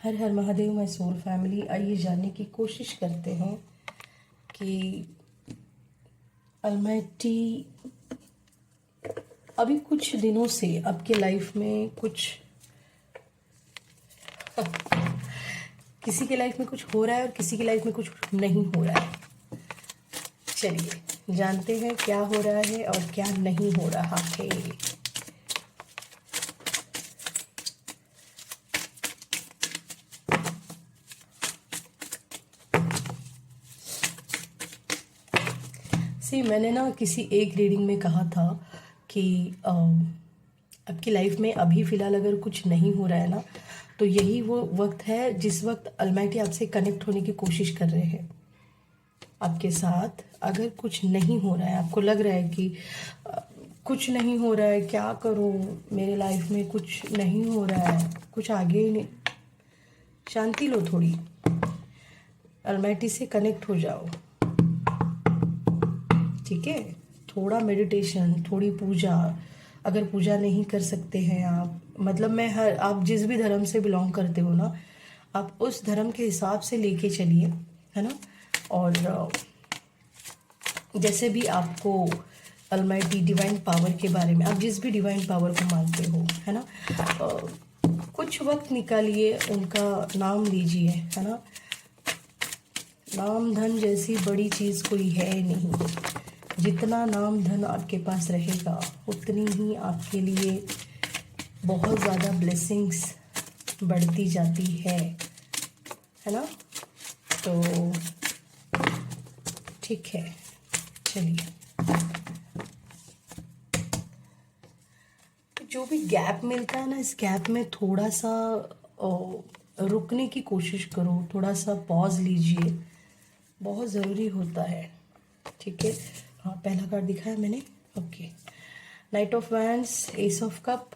Her Har Mahadev my soul family. आइए जानने की कोशिश करते हैं कि अलमाइटी अभी कुछ दिनों से आपके लाइफ में कुछ किसी के लाइफ में कुछ हो रहा है और किसी की लाइफ में कुछ नहीं हो रहा है। चलिए जानते हैं क्या हो रहा है और क्या नहीं हो रहा है। मैंने ना किसी एक रीडिंग में कहा था कि आपकी लाइफ में अभी फ़िलहाल अगर कुछ नहीं हो रहा है ना, तो यही वो वक्त है जिस वक्त अलमाइटी आपसे कनेक्ट होने की कोशिश कर रहे हैं। आपके साथ अगर कुछ नहीं हो रहा है, आपको लग रहा है कि कुछ नहीं हो रहा है, क्या करूं, मेरे लाइफ में कुछ नहीं हो रहा है, कुछ आगे ही नहीं, शांति लो थोड़ी, अलमाइटी से कनेक्ट हो जाओ। ठीक है, थोड़ा मेडिटेशन, थोड़ी पूजा। अगर पूजा नहीं कर सकते हैं आप, मतलब आप जिस भी धर्म से बिलोंग करते हो ना, आप उस धर्म के हिसाब से लेके चलिए, है ना। और जैसे भी आपको अलमाइटी डिवाइन पावर के बारे में, आप जिस भी डिवाइन पावर को मानते हो, है ना, कुछ वक्त निकालिए, उनका नाम लीजिए, है ना। नाम धन जैसी बड़ी चीज़ कोई है नहीं। जितना नाम धन आपके पास रहेगा उतनी ही आपके लिए बहुत ज़्यादा ब्लेसिंग्स बढ़ती जाती है ना। तो ठीक है, चलिए। जो भी गैप मिलता है ना, इस गैप में थोड़ा सा रुकने की कोशिश करो, थोड़ा सा पॉज लीजिए, बहुत ज़रूरी होता है। ठीक है, हाँ, पहला कार्ड दिखाया मैंने। Okay, night of wands, S of cup,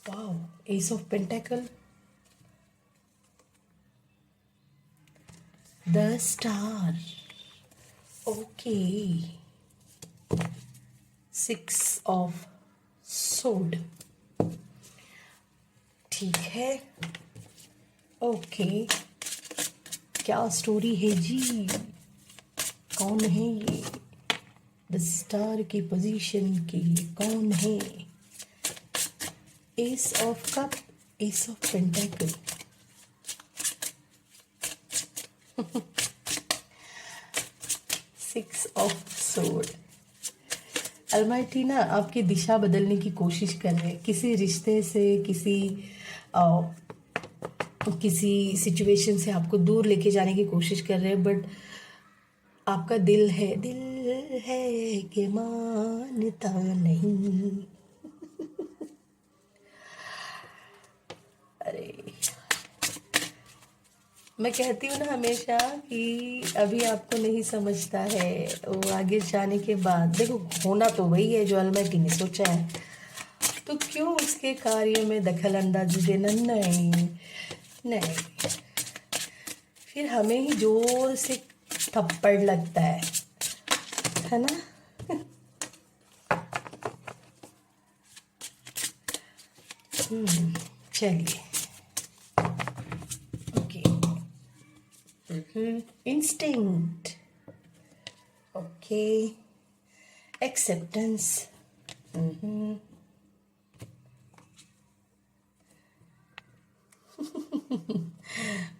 wow, S of pentacle, the star, okay, six of सोड, ठीक है। ओके, क्या स्टोरी है जी, कौन है ये, द स्टार की पोजीशन के लिए कौन है। S of cup, S of pentacle, six of सोड। अलमाइटी ना आपकी दिशा बदलने की कोशिश कर रहे हैं, किसी रिश्ते से, किसी सिचुएशन से आपको दूर लेके जाने की कोशिश कर रहे हैं। बट आपका दिल है कि मानता नहीं। अरे, मैं कहती हूँ ना हमेशा कि अभी आपको नहीं समझता है, वो आगे जाने के बाद देखो, होना तो वही है जो अलमाइटी ने सोचा है, तो क्यों उसके कार्य में दखल अंदाजी देना। नहीं नहीं, फिर हमें ही जोर से थप्पड़ लगता है ना। चलिए, okay, instinct, okay, acceptance,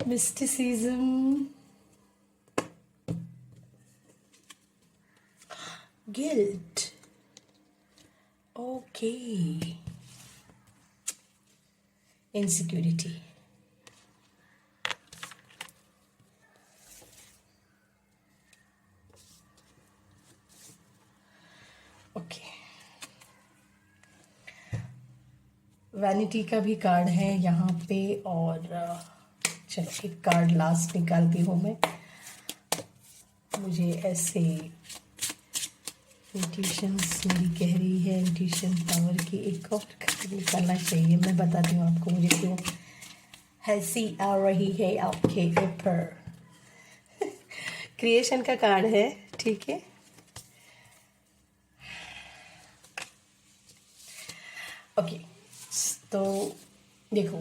mysticism, guilt, okay, insecurity, okay, vanity का भी कार्ड है यहाँ पे। और चलो एक कार्ड लास्ट निकालती हूँ मैं, मुझे ऐसे इंट्यूशंस मेरी कह रही है, इंट्यूशन पावर की एक और कार्ड निकालना चाहिए। मैं बताती हूँ आपको मुझे क्यों हंसी आ रही है आपके ऊपर। क्रिएशन का कार्ड है, ठीक है। ओके, तो देखो,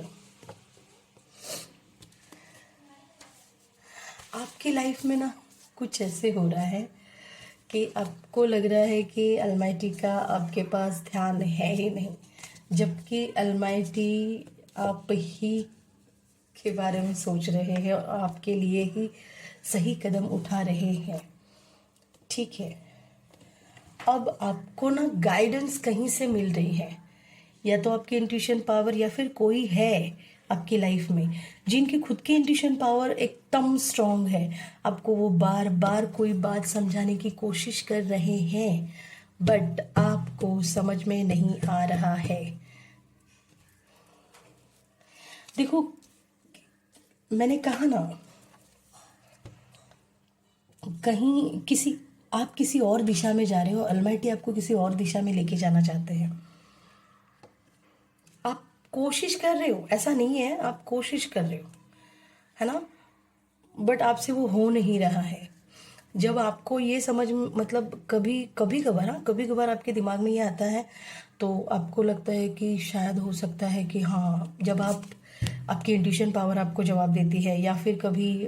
आपकी लाइफ में ना कुछ ऐसे हो रहा है कि आपको लग रहा है कि अलमाइटी का आपके पास ध्यान है ही नहीं, जबकि अलमाइटी आप ही के बारे में सोच रहे हैं और आपके लिए ही सही कदम उठा रहे हैं। ठीक है, अब आपको ना गाइडेंस कहीं से मिल रही है, या तो आपकी इंट्यूशन पावर या फिर कोई है आपकी लाइफ में जिनकी खुद की इंट्यूशन पावर एकदम स्ट्रांग है। आपको वो बार बार कोई बात समझाने की कोशिश कर रहे हैं, बट आपको समझ में नहीं आ रहा है। देखो, मैंने कहा ना, कहीं किसी आप किसी और दिशा में जा रहे हो, अलमाइटी आपको किसी और दिशा में लेके जाना चाहते हैं। आप कोशिश कर रहे हो, ऐसा नहीं है, आप कोशिश कर रहे हो, है ना, बट आपसे वो हो नहीं रहा है। जब आपको ये समझ मतलब कभी कभी कभार, हाँ कभी कभार आपके दिमाग में ये आता है, तो आपको लगता है कि शायद हो सकता है कि हाँ, जब आप आपकी इंट्यूशन पावर आपको जवाब देती है, या फिर कभी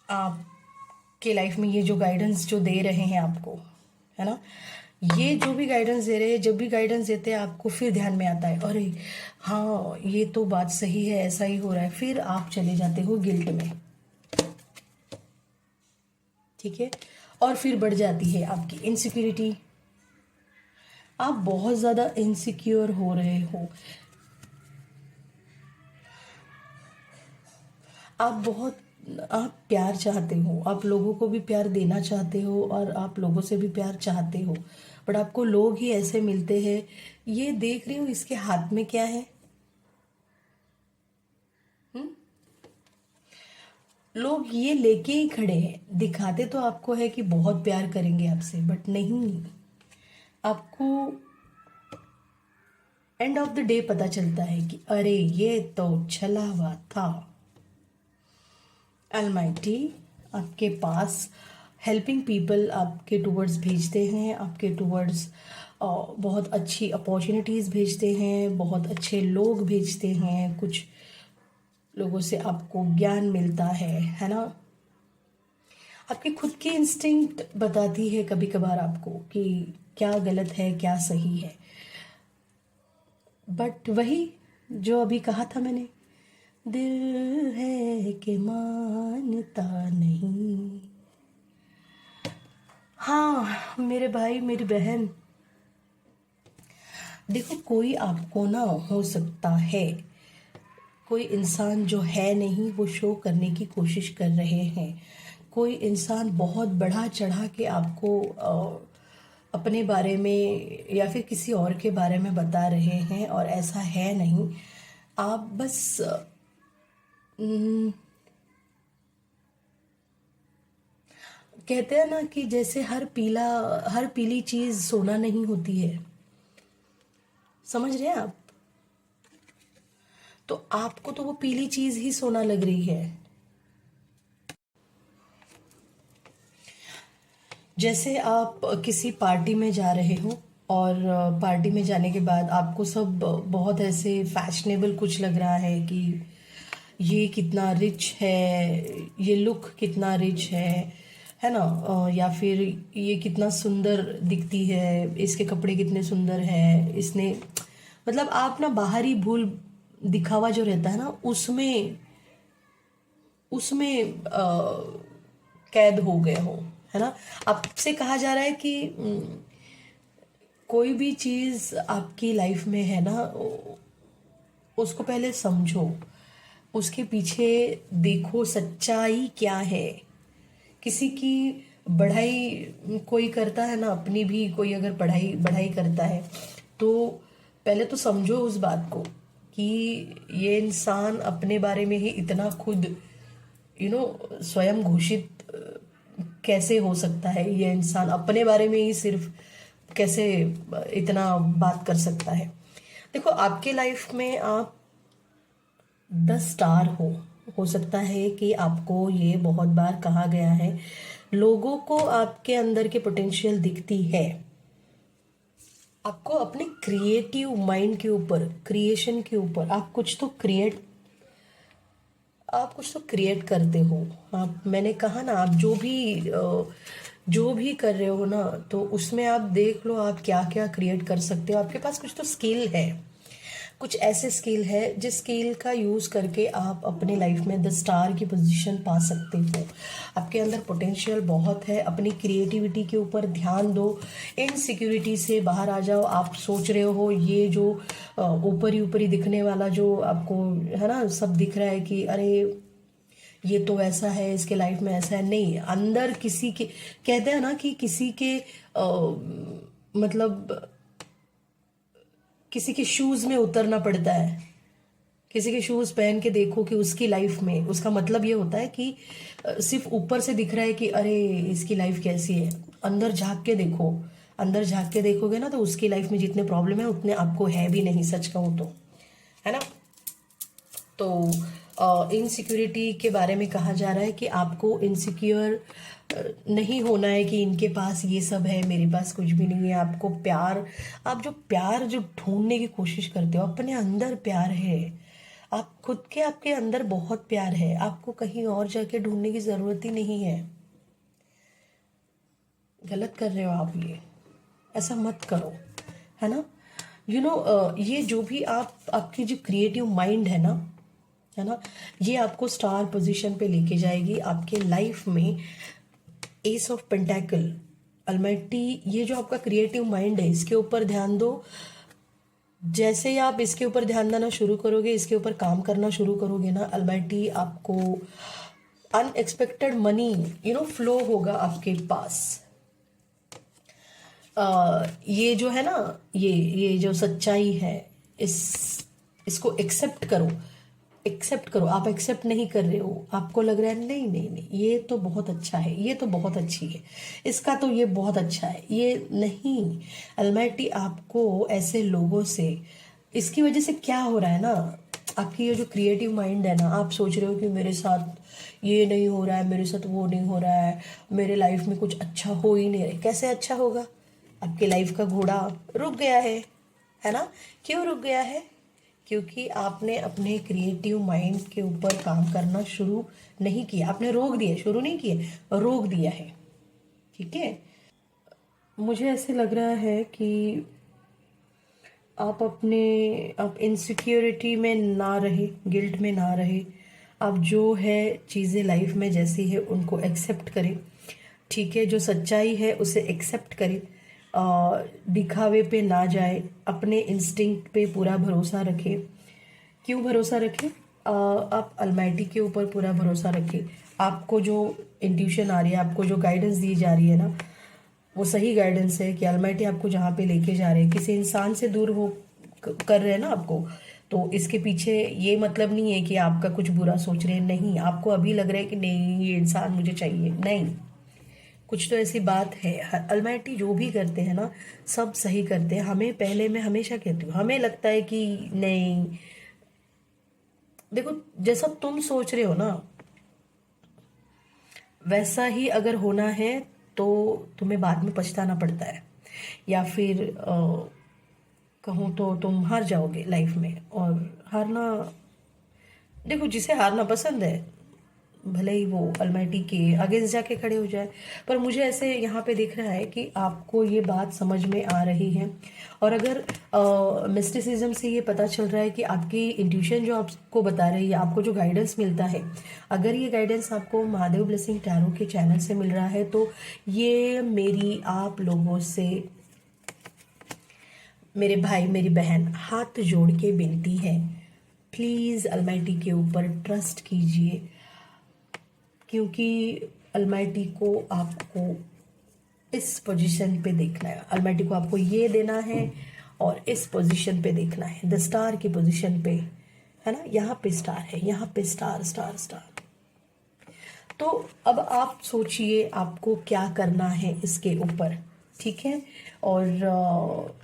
आपके लाइफ में ये जो गाइडेंस जो दे रहे हैं आपको, है ना, ये जो भी गाइडेंस दे रहे हैं, जब भी गाइडेंस देते हैं आपको फिर ध्यान में आता है, अरे हाँ ये तो बात सही है, ऐसा ही हो रहा है, फिर आप चले जाते हो गिल्ट में। ठीक है, और फिर बढ़ जाती है आपकी इनसिक्योरिटी। आप बहुत ज़्यादा इनसिक्योर हो रहे हो, आप प्यार चाहते हो, आप लोगों को भी प्यार देना चाहते हो और आप लोगों से भी प्यार चाहते हो, बट आपको लोग ही ऐसे मिलते हैं। ये देख रही हो इसके हाथ में क्या है? हम्म? लोग ये लेके ही खड़े हैं, दिखाते तो आपको है कि बहुत प्यार करेंगे आपसे, बट नहीं, आपको एंड ऑफ द डे पता चलता है कि अरे ये तो छला हुआ था। अलमाइटी आपके पास हेल्पिंग पीपल आपके टूवर्ड्स भेजते हैं, आपके टूवर्ड्स बहुत अच्छी अपॉर्चुनिटीज़ भेजते हैं, बहुत अच्छे लोग भेजते हैं, कुछ लोगों से आपको ज्ञान मिलता है ना। आपकी खुद की इंस्टिंक्ट बताती है कभी कभार आपको कि क्या गलत है क्या सही है, बट वही जो अभी कहा था मैंने, दिल है कि मानता नहीं। हाँ मेरे भाई मेरी बहन, देखो कोई आपको ना, हो सकता है कोई इंसान जो है नहीं वो शो करने की कोशिश कर रहे हैं, कोई इंसान बहुत बढ़ा चढ़ा के आपको अपने बारे में या फिर किसी और के बारे में बता रहे हैं, और ऐसा है नहीं। आप बस हम्म, कहते हैं ना कि जैसे हर पीली चीज सोना नहीं होती है, समझ रहे हैं आप? तो आपको तो वो पीली चीज ही सोना लग रही है। जैसे आप किसी पार्टी में जा रहे हो, और पार्टी में जाने के बाद आपको सब बहुत ऐसे फैशनेबल कुछ लग रहा है कि ये कितना रिच है, ये लुक कितना रिच है ना, या फिर ये कितना सुंदर दिखती है, इसके कपड़े कितने सुंदर है, इसने मतलब आप ना बाहरी भूल दिखावा जो रहता है ना, उसमें उसमें कैद हो गए हो, है ना। आपसे कहा जा रहा है कि कोई भी चीज आपकी लाइफ में है ना, उसको पहले समझो, उसके पीछे देखो सच्चाई क्या है। किसी की बढ़ाई कोई करता है ना, अपनी भी कोई अगर पढ़ाई बढ़ाई करता है, तो पहले तो समझो उस बात को कि ये इंसान अपने बारे में ही इतना खुद स्वयं घोषित कैसे हो सकता है, ये इंसान अपने बारे में ही सिर्फ कैसे इतना बात कर सकता है। देखो आपके लाइफ में आप 10 स्टार हो सकता है कि आपको ये बहुत बार कहा गया है, लोगों को आपके अंदर के पोटेंशियल दिखती है, आपको अपने क्रिएटिव माइंड के ऊपर, क्रिएशन के ऊपर, आप कुछ तो क्रिएट आप कुछ तो क्रिएट करते हो। आप, मैंने कहा ना, आप जो भी कर रहे हो ना, तो उसमें आप देख लो आप क्या क्या क्रिएट कर सकते हो। आपके पास कुछ तो स्किल है, कुछ ऐसे स्किल है जिस स्किल का यूज़ करके आप अपने लाइफ में द स्टार की पोजीशन पा सकते हो। आपके अंदर पोटेंशियल बहुत है। अपनी क्रिएटिविटी के ऊपर ध्यान दो, इनसिक्योरिटी से बाहर आ जाओ। आप सोच रहे हो ये जो ऊपरी ऊपरी दिखने वाला जो आपको है ना सब दिख रहा है कि अरे ये तो ऐसा है, इसके लाइफ में ऐसा है, नहीं। अंदर किसी के, कहते हैं ना कि किसी के मतलब किसी के शूज में उतरना पड़ता है। किसी के शूज पहन के देखो कि उसकी लाइफ में, उसका मतलब ये होता है कि सिर्फ ऊपर से दिख रहा है कि अरे इसकी लाइफ कैसी है। अंदर झांक के देखो, अंदर झांक के देखोगे ना तो उसकी लाइफ में जितने प्रॉब्लम है उतने आपको है भी नहीं, सच कहूँ तो, है ना। तो इनसिक्योरिटी के बारे में कहा जा रहा है कि आपको इनसिक्योर नहीं होना है कि इनके पास ये सब है, मेरे पास कुछ भी नहीं है। आपको प्यार, आप जो प्यार जो ढूंढने की कोशिश करते हो, अपने अंदर प्यार है। आप खुद के, आपके अंदर बहुत प्यार है, आपको कहीं और जाके ढूंढने की ज़रूरत ही नहीं है। गलत कर रहे हो आप, ये ऐसा मत करो, है ना। ये जो भी आपकी जो क्रिएटिव माइंड है ना, ये आपको स्टार पोजीशन पे लेके जाएगी आपके लाइफ में। एस ऑफ पेंटाकल, अल्माइटी, ये जो आपका क्रिएटिव माइंड है इसके ऊपर ध्यान दो। जैसे ही आप इसके ऊपर ध्यान देना शुरू करोगे, इसके ऊपर काम करना शुरू करोगे ना, अल्माइटी आपको अनएक्सपेक्टेड मनी फ्लो होगा आपके पास। ये जो है ना, ये जो सच्चाई है, इसको एक्सेप्ट करो, एक्सेप्ट करो। आप एक्सेप्ट नहीं कर रहे हो, आपको लग रहा है नहीं नहीं नहीं ये तो बहुत अच्छा है, ये तो बहुत अच्छी है, इसका तो ये बहुत अच्छा है, ये नहीं। अल्माइटी आपको ऐसे लोगों से, इसकी वजह से क्या हो रहा है ना, आपकी ये जो क्रिएटिव माइंड है ना, आप सोच रहे हो कि मेरे साथ ये नहीं हो रहा है, मेरे साथ वो नहीं हो रहा है, मेरे लाइफ में कुछ अच्छा हो ही नहीं रहा है। कैसे अच्छा होगा? आपके लाइफ का घोड़ा रुक गया है ना। क्यों रुक गया है? क्योंकि आपने अपने क्रिएटिव माइंड के ऊपर काम करना शुरू नहीं किया। आपने रोक दिया, शुरू नहीं किया, रोक दिया है। ठीक है, मुझे ऐसे लग रहा है कि आप इनसिक्योरिटी में ना रहे, गिल्ट में ना रहे। आप जो है चीज़ें लाइफ में जैसी है उनको एक्सेप्ट करें। ठीक है, जो सच्चाई है उसे एक्सेप्ट करें। दिखावे पे ना जाए, अपने इंस्टिंक्ट पे पूरा भरोसा रखें। क्यों भरोसा रखें? आप अलमाइटी के ऊपर पूरा भरोसा रखें। आपको जो इंट्यूशन आ रही है, आपको जो गाइडेंस दी जा रही है ना, वो सही गाइडेंस है कि अलमाइटी आपको जहाँ पे लेके जा रहे हैं, किसी इंसान से दूर हो कर रहे हैं ना आपको, तो इसके पीछे ये मतलब नहीं है कि आपका कुछ बुरा सोच रहे हैं। नहीं, आपको अभी लग रहा है कि नहीं ये इंसान मुझे चाहिए, नहीं, कुछ तो ऐसी बात है। अलमाइटी जो भी करते हैं ना, सब सही करते हैं। हमें पहले, मैं हमेशा कहती हूँ, हमें लगता है कि नहीं, देखो जैसा तुम सोच रहे हो ना वैसा ही अगर होना है तो तुम्हें बाद में पछताना पड़ता है, या फिर कहूँ तो तुम हार जाओगे लाइफ में। और हारना, देखो जिसे हारना पसंद है भले ही वो अलमाइटी के अगेंस्ट जाके खड़े हो जाए। पर मुझे ऐसे यहाँ पे दिख रहा है कि आपको ये बात समझ में आ रही है। और अगर मिस्टिसिज्म से ये पता चल रहा है कि आपकी इंट्यूशन जो आपको बता रही है, आपको जो गाइडेंस मिलता है, अगर ये गाइडेंस आपको महादेव ब्लेसिंग टैरो के चैनल से मिल रहा है, तो ये मेरी आप लोगों से, मेरे भाई मेरी बहन, हाथ जोड़ के विनती है, प्लीज़ अलमाइटी के ऊपर ट्रस्ट कीजिए। क्योंकि अलमाइटी को आपको इस पोजीशन पे देखना है, अलमाइटी को आपको ये देना है और इस पोजीशन पे देखना है, द स्टार की पोजीशन पे, है ना। यहाँ पे स्टार है, यहाँ पे स्टार स्टार स्टार। तो अब आप सोचिए आपको क्या करना है इसके ऊपर, ठीक है। और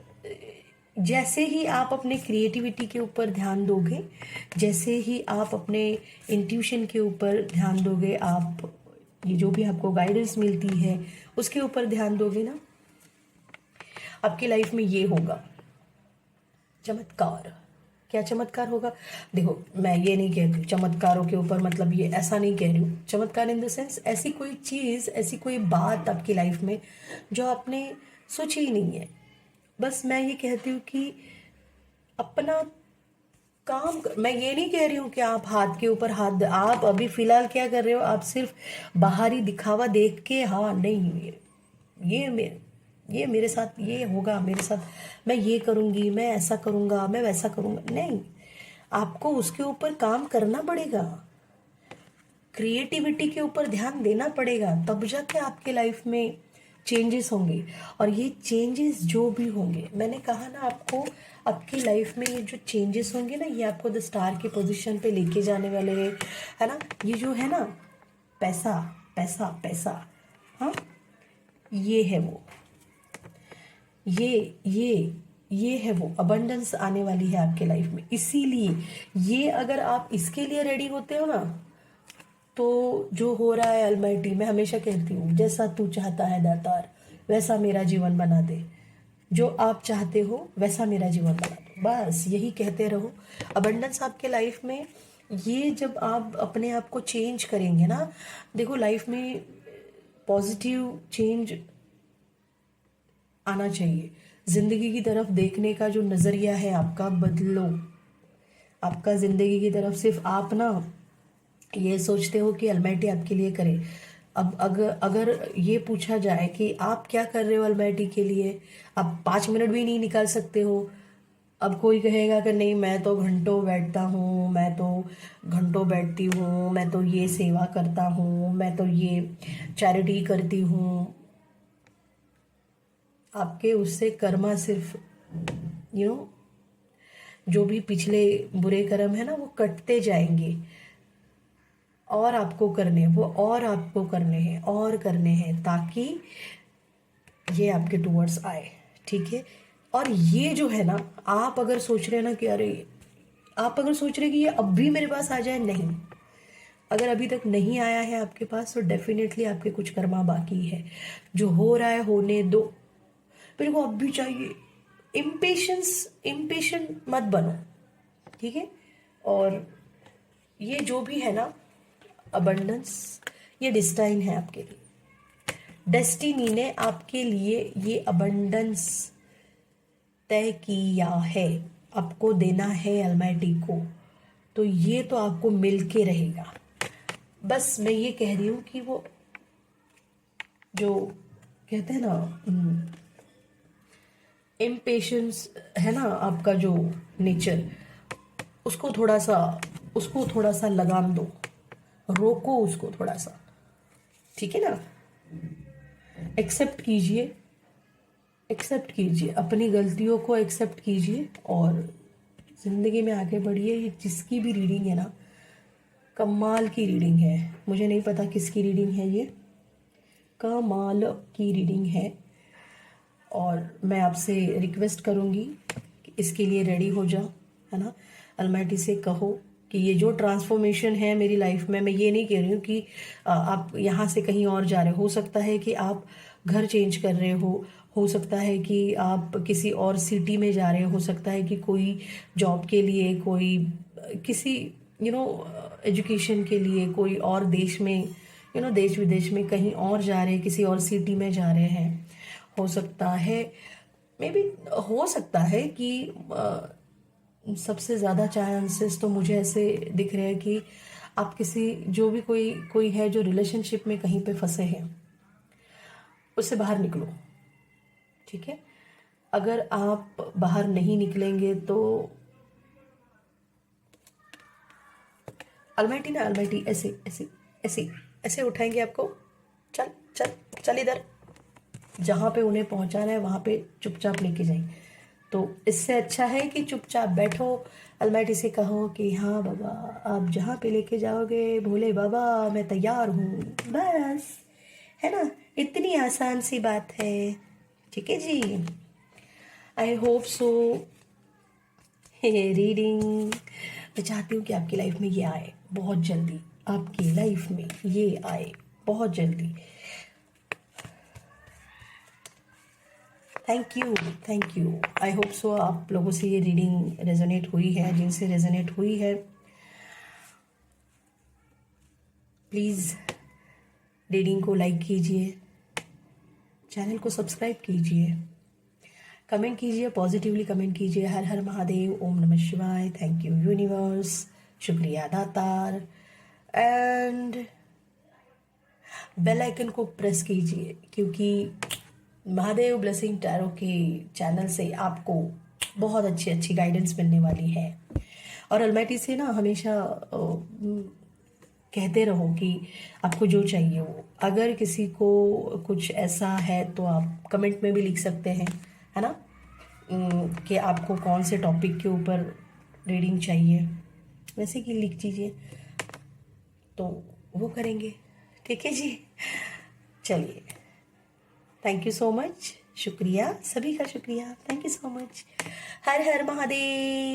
जैसे ही आप अपने क्रिएटिविटी के ऊपर ध्यान दोगे, जैसे ही आप अपने इंट्यूशन के ऊपर ध्यान दोगे, आप ये जो भी आपको गाइडेंस मिलती है उसके ऊपर ध्यान दोगे ना, आपकी लाइफ में ये होगा चमत्कार। क्या चमत्कार होगा? देखो, मैं ये नहीं कह रही हूँ चमत्कारों के ऊपर, मतलब ये ऐसा नहीं कह रही हूँ। चमत्कार इन द सेंस ऐसी कोई चीज़, ऐसी कोई बात आपकी लाइफ में जो आपने सोची ही नहीं है। बस मैं ये कहती हूँ कि अपना मैं ये नहीं कह रही हूँ कि आप हाथ के ऊपर आप अभी फिलहाल क्या कर रहे हो, आप सिर्फ बाहरी दिखावा देख के, हाँ नहीं ये ये मेरे साथ ये होगा, मेरे साथ मैं ये करूँगी, मैं ऐसा करूँगा, मैं वैसा करूँगा, नहीं। आपको उसके ऊपर काम करना पड़ेगा, क्रिएटिविटी के ऊपर ध्यान देना पड़ेगा, तब जाके आपके लाइफ में चेंजेस होंगे। और ये चेंजेस जो भी होंगे, मैंने कहा ना आपको, आपकी लाइफ में ये जो चेंजेस होंगे ना, ये आपको द स्टार की पोजीशन पे लेके जाने वाले हैं, है ना। ये जो है ना, पैसा पैसा पैसा, हाँ, ये है वो, ये है वो अबंडेंस आने वाली है आपके लाइफ में। इसीलिए ये, अगर आप इसके लिए रेडी होते हो ना, तो जो हो रहा है अलमाइटी, मैं हमेशा कहती हूँ, जैसा तू चाहता है दातार वैसा मेरा जीवन बना दे, जो आप चाहते हो वैसा मेरा जीवन बना दो, बस यही कहते रहो। अबंडेंस आपके लाइफ में, ये जब आप अपने आप को चेंज करेंगे ना, देखो लाइफ में पॉजिटिव चेंज आना चाहिए। जिंदगी की तरफ देखने का जो नज़रिया है आपका बदलो। आपका जिंदगी की तरफ सिर्फ आप ना ये सोचते हो कि अलमाइटी आपके लिए करे। अब अगर अगर ये पूछा जाए कि आप क्या कर रहे हो अलमाइटी के लिए, आप 5 मिनट भी नहीं निकाल सकते हो। अब कोई कहेगा कि नहीं, मैं तो घंटों बैठता हूँ, मैं तो घंटों बैठती हूँ, मैं तो ये सेवा करता हूँ, मैं तो ये चैरिटी करती हूँ। आपके उससे कर्मा सिर्फ यू नो जो भी पिछले बुरे कर्म है ना, वो कटते जाएंगे। और आपको करने हैं वो, और आपको करने हैं और करने हैं, ताकि ये आपके टूवर्ड्स आए, ठीक है। और ये जो है ना, आप अगर सोच रहे हैं ना कि अरे, आप अगर सोच रहे हैं कि ये अब भी मेरे पास आ जाए, नहीं। अगर अभी तक नहीं आया है आपके पास, तो डेफिनेटली आपके कुछ कर्मा बाकी है। जो हो रहा है होने दो, मेरे को अब भी चाहिए। इम्पेशेंट मत बनो, ठीक है। और ये जो भी है ना अबंडेंस, ये डिस्टाइन है आपके लिए। डेस्टिनी ने आपके लिए ये अबंडेंस तय किया है, आपको देना है अलमाइटी को, तो ये तो आपको मिल के रहेगा। बस मैं ये कह रही हूँ कि वो जो कहते हैं ना इम्पेशंस है ना, आपका जो नेचर, उसको थोड़ा सा लगाम दो, रोको उसको थोड़ा सा, ठीक है ना। एक्सेप्ट कीजिए, अपनी गलतियों को एक्सेप्ट कीजिए और ज़िंदगी में आगे बढ़िए। ये जिसकी भी रीडिंग है ना, कमाल की रीडिंग है। मुझे नहीं पता किसकी रीडिंग है, ये कमाल की रीडिंग है। और मैं आपसे रिक्वेस्ट करूँगी कि इसके लिए रेडी हो जाओ, है ना। अलमाइटी से कहो कि ये जो ट्रांसफॉर्मेशन है मेरी लाइफ में, मैं ये नहीं कह रही हूँ कि आप यहाँ से कहीं और जा रहे हो सकता है कि आप घर चेंज कर रहे हो सकता है कि आप किसी और सिटी में जा रहे हो सकता है कि कोई जॉब के लिए, कोई किसी एजुकेशन के लिए कोई और देश में, देश विदेश में कहीं और जा रहे हैं, किसी और सिटी में जा रहे हैं। हो सकता है, मे बी हो सकता है कि सबसे ज़्यादा चांसेस तो मुझे ऐसे दिख रहे हैं कि आप किसी, जो भी कोई है जो रिलेशनशिप में कहीं पे फंसे हैं, उससे बाहर निकलो, ठीक है। अगर आप बाहर नहीं निकलेंगे तो अलमाइटी ऐसे ऐसे ऐसे ऐसे उठाएंगे आपको। चल चल चल, इधर जहाँ पे उन्हें पहुँचाना है वहाँ पे चुपचाप लेके जाएंगे। तो इससे अच्छा है कि चुपचाप बैठो, अलमाइटी से कहो कि हाँ बाबा, आप जहाँ पे लेके जाओगे भोले बाबा, मैं तैयार हूँ, बस, है ना। इतनी आसान सी बात है, ठीक है जी। आई होप सो रीडिंग, मैं चाहती हूँ कि आपकी लाइफ में ये आए बहुत जल्दी, आपकी लाइफ में ये आए बहुत जल्दी। Thank you. I hope so आप लोगों से ये रीडिंग रेजोनेट हुई है। जिनसे रेजोनेट हुई है प्लीज़ रीडिंग को लाइक कीजिए, चैनल को सब्सक्राइब कीजिए, कमेंट कीजिए, पॉजिटिवली कमेंट कीजिए। हर हर महादेव, ओम नमः शिवाय, थैंक यू यूनिवर्स, शुक्रिया दातार, एंड बेल आइकन को प्रेस कीजिए क्योंकि महादेव ब्लेसिंग टैरो के चैनल से आपको बहुत अच्छी अच्छी गाइडेंस मिलने वाली है। और अलमाइटी से ना हमेशा कहते रहो कि आपको जो चाहिए वो। अगर किसी को कुछ ऐसा है तो आप कमेंट में भी लिख सकते हैं, है ना, कि आपको कौन से टॉपिक के ऊपर रीडिंग चाहिए, वैसे कि लिख दीजिए तो वो करेंगे। ठीक है जी, चलिए, थैंक यू सो मच, शुक्रिया, सभी का शुक्रिया, thank you so much. Her Har Mahadev.